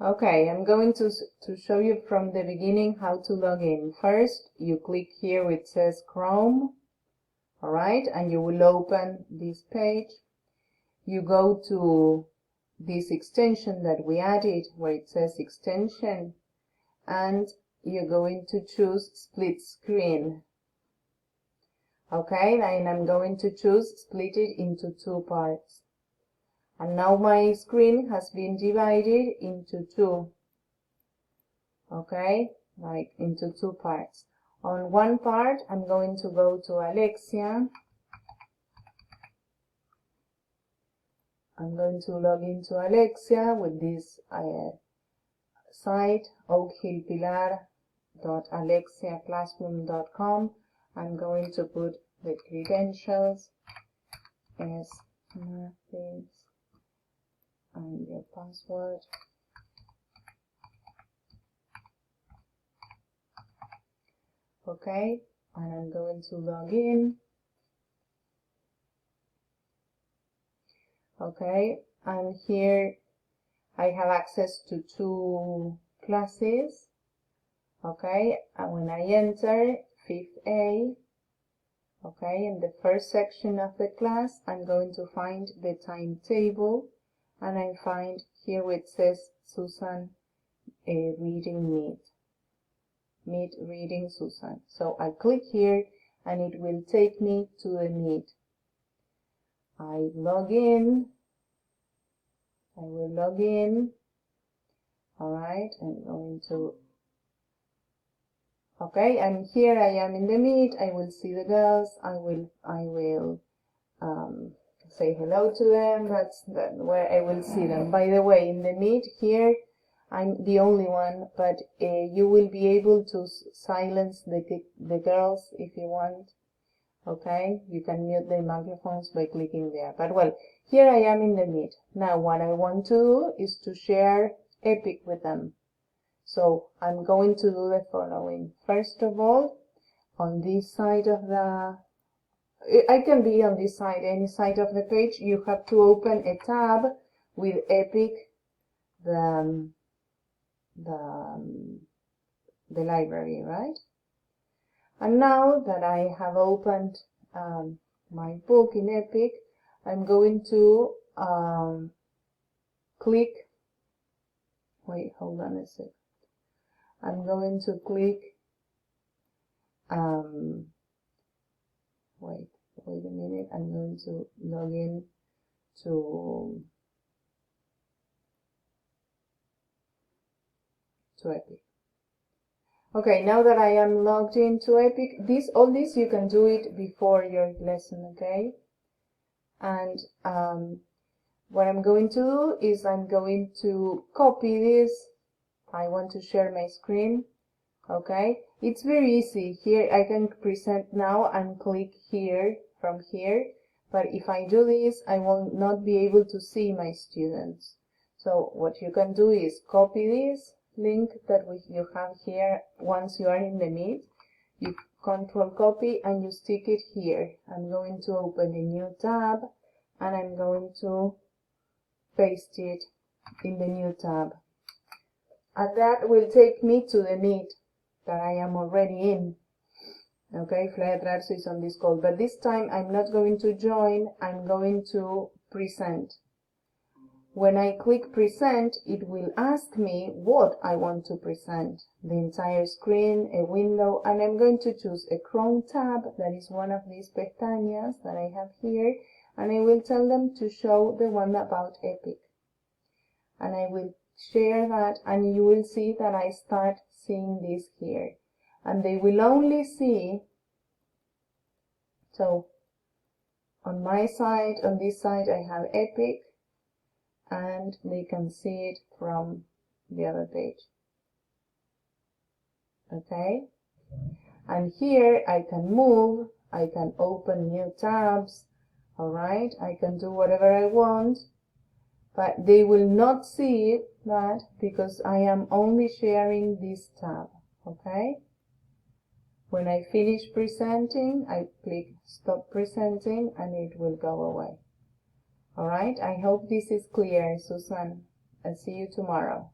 Okay, I'm going to show you from the beginning how to log in. First, you click here where it says Chrome, alright, and you will open this page. You go to this extension that we added where it says extension, and you're going to choose split screen. Okay, and I'm going to choose split it into 2 parts. And now my screen has been divided into 2. Okay, like into 2 parts. On one part, I'm going to go to Alexia. I'm going to log into Alexia with this site, oakhillpilar.alexiaclassroom.com. I'm going to put the credentials as nothing and your password. Okay, and I'm going to log in. Okay, and here I have access to 2 classes. Okay, and when I enter 5th A, okay, in the first section of the class, I'm going to find the timetable, and I find here where it says Susan reading meet reading Susan. So I click here and it will take me to the meet. I log in. I will log in. Alright, I'm going to, okay, and here I am in the meet. I will see the girls. I will say hello to them. That's where I will see them. By the way, in the meet here, I'm the only one, but you will be able to silence the girls if you want. Okay, you can mute their microphones by clicking there. But well, here I am in the meet. Now what I want to do is to share Epic with them. So I'm going to do the following. First of all, on this side of the, I can be on this side, any side of the page, you have to open a tab with Epic, the library, right? And now that I have opened my book in Epic, I'm going to click, wait, hold on a sec. I'm going to click, wait a minute, I'm going to log in to Epic. Okay, now that I am logged into Epic, all this you can do it before your lesson, okay? And what I'm going to do is I'm going to copy this. I want to share my screen, okay? It's very easy. Here I can present now and click here from here, but if I do this, I will not be able to see my students. So what you can do is copy this link that you have here. Once you are in the meet, you control copy and you stick it here. I'm going to open a new tab and I'm going to paste it in the new tab, and that will take me to the meet that I am already in. Okay, Flyer Trarso is on this call, but this time I'm not going to join, I'm going to present. When I click present, it will ask me what I want to present. The entire screen, a window, and I'm going to choose a Chrome tab, that is one of these pestañas that I have here, and I will tell them to show the one about Epic. And I will share that, and you will see that I start seeing this here. And they will only see, so on my side, on this side I have Epic, and they can see it from the other page. Okay, and here I can move, I can open new tabs, alright, I can do whatever I want, but they will not see that because I am only sharing this tab. Okay, when I finish presenting, I click stop presenting and it will go away. Alright, I hope this is clear, Susan. I'll see you tomorrow.